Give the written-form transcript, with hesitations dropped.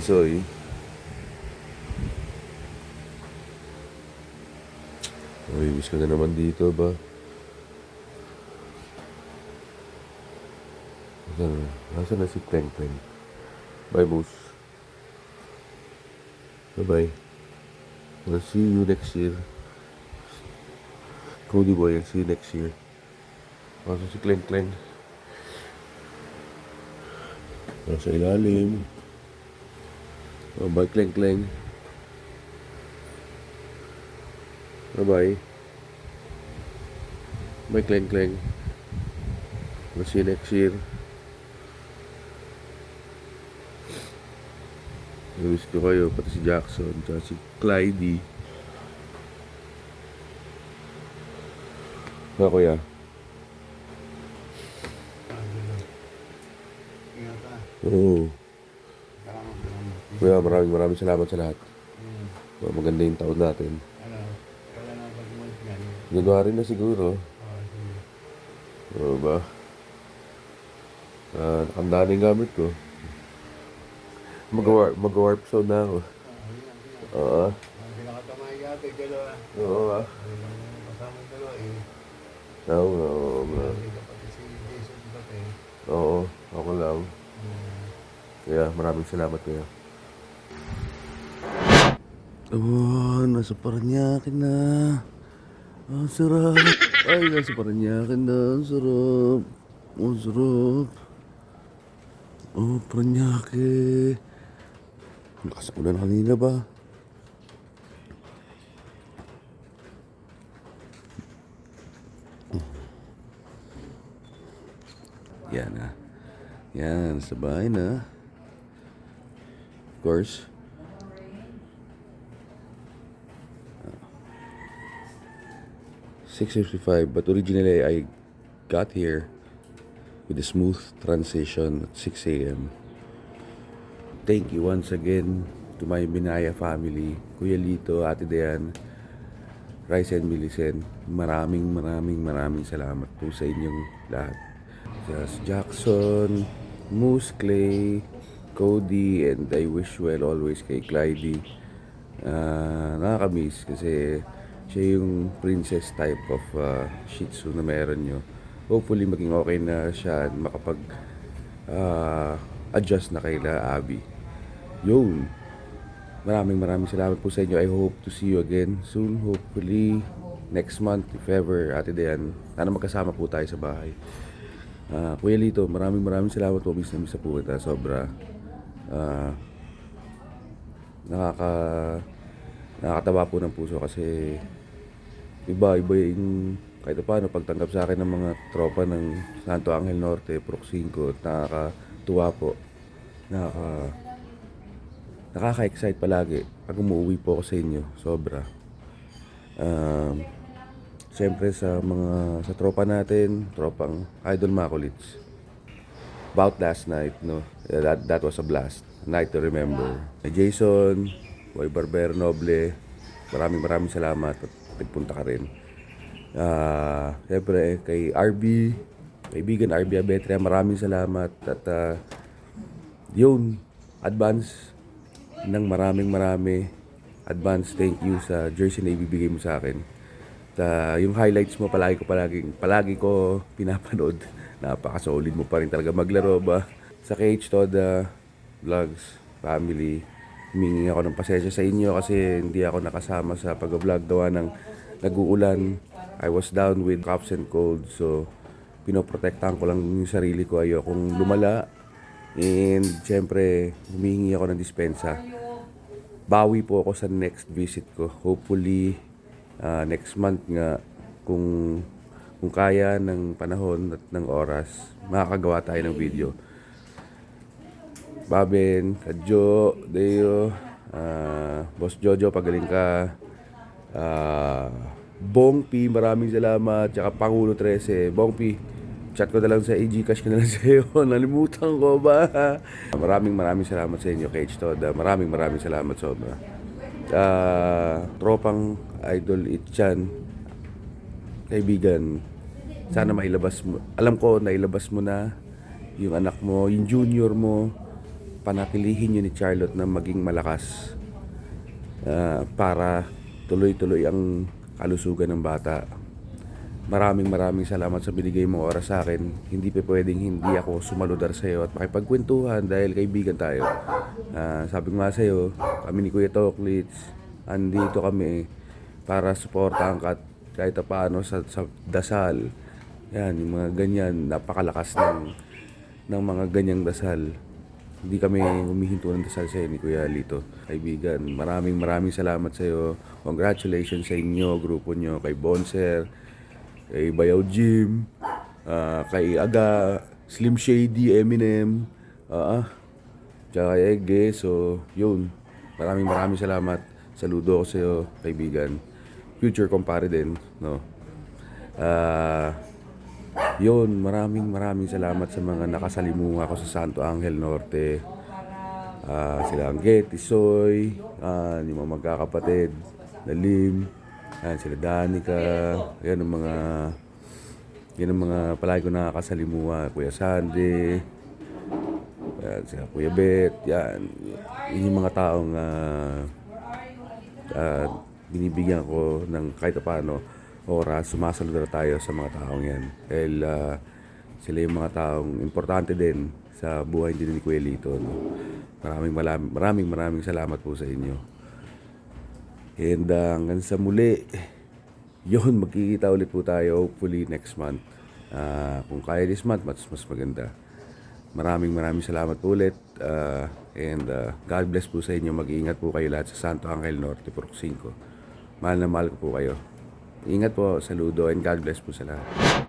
Tisoy. Uy, miss ko na naman dito ba? Nasaan na si Kleng Kleng? Bye, Moose. Bye-bye. We'll see you next year. Cody boy, I'll see you next year. Nasa si Kleng Kleng. Nasa ilalim. Bye, Kleng Kleng. Bye-bye. Bye, Kleng Kleng. We'll see you next year. Miss ko kayo, pati si Jackson, tsaka si Clyde. Kuya? Oo. Kuya, maraming salamat sa lahat. Maganda yung taon natin. January na siguro. Oo ba? Nakanda na yung gamit ko. Mag-warp zone na ako. Oo. Pinakatamay yata, dalawa. Oo ba? Kasama dalawa eh. Oo. Pati si Jason Duterte. Oo, ako lang. Kaya maraming salamat kuya. Nasa Parañaque na. Ang sarap. Ay, nasa Parañaque na. Ang sarap. Ang sarap. Parañaque. Lakas ulan kanina ba? Yan na. Yan, sa bahay na. Of course. $6:55, but originally I got here with a smooth transition at 6 a.m. Thank you once again to my Binaya family, Kuya Lito, Ate Dean, Rice and Millicent. Maraming salamat po sa inyong lahat. Just Jackson, Moose, Clay, Cody, and I wish well always kay Clyde. Nakakamiss kasi siya yung princess type of Shih Tzu na meron nyo. Hopefully maging okay na siya at makapag adjust na kayla Abby. Yun. Maraming salamat po sa inyo. I hope to see you again soon. Hopefully next month if ever, Ate Dean. Sana magkasama po tayo sa bahay. Kuya Lito, maraming salamat po. Miss na miss po kita. Sobra. Nakakatawa po ng puso kasi iba yung kahit paano pagtanggap sa akin ng mga tropa ng Santo Angel Norte, Proc 5, nakakatuwa po. Nakaka-excite palagi pag umuwi po ako sa inyo. Sobra. Siyempre sa tropa natin, tropang Idol Macolits. About last night, no? That was a blast. Night to remember. Jason, Boy Barbero Noble, maraming salamat at nagpunta ka rin. Siyempre kay RB, kaibigan RB Abetre, maraming salamat at yun, advance ng marami advance thank you sa jersey na ibibigay mo sa akin. Yung highlights mo palagi ko pinapanood. Napaka-solid mo pa rin talaga maglaro ba. Sa KH Toda Vlogs family, humingi ako ng pasensya sa inyo kasi hindi ako nakasama sa pag-vlog gawa ng nag-uulan. I was down with coughs and cold, so pinoprotektahan ko lang yung sarili ko, ayokong lumala. And syempre humingi ako ng dispensa. Bawi po ako sa next visit ko. Hopefully next month nga, kung kaya ng panahon at ng oras, makakagawa tayo ng video. Baben, Kadjo, Deo, Boss Jojo, pagaling ka. Bong P, maraming salamat. Tsaka Pangulo 13. Bong P, chat ko na lang sa Gcash ko na lang sa iyo. Nalimutan ko ba? Maraming salamat sa inyo, KH Toda. Maraming salamat sobra. Tropang Idol Itchan, kaibigan, sana mailabas mo. Alam ko nailabas mo na yung anak mo, yung junior mo. panatilihin nyo ni Charlotte na maging malakas para tuloy-tuloy ang kalusugan ng bata. Maraming salamat sa binigay mong oras sa akin. Hindi pa pwedeng hindi ako sumaludar sa iyo at makipagkwentuhan dahil kaibigan tayo. Sabi ko nga sa iyo, kami ni Kuya Toklits, andito kami para suportahan ka kahit paano sa dasal. Yan, yung mga ganyan, napakalakas ng mga ganyang dasal. Hindi kami humihinto ng dasal sa iyo ni Kuya Lito. Kaibigan, maraming salamat sa iyo. Congratulations sa inyo, grupo nyo, kay Bonser, kay Bayaw Jim, kay Aga, Slim Shady, Eminem, tsaka kay Egge. So, yun. Maraming salamat. Saludo ako sa iyo, kaibigan. Future kumpare din, no? Yun, maraming salamat sa mga nakasalimunga ko sa Santo Angel Norte. Sila Angget, Tisoy, yung mga magkakapatid, Nalim, sila Danica, yan ang mga palagi ko nakakasalimuha. Kuya Sandy, sila Kuya Bet, yan yung mga taong binibigyan ko ng kahit paano oras. Sumasaludar tayo sa mga taong yan dahil sila yung mga taong importante din sa buhay din ni Kuya Lito, no? Maraming salamat po sa inyo. And hanggang sa muli, yun, magkikita ulit po tayo hopefully next month. Kung kaya this month, mas maganda. Maraming salamat po ulit. And God bless po sa inyo. Mag-iingat po kayo lahat sa Santo Angel Norte, Purok 5. Mahal na mahal ko po kayo. Ingat po, saludo, and God bless po sa lahat.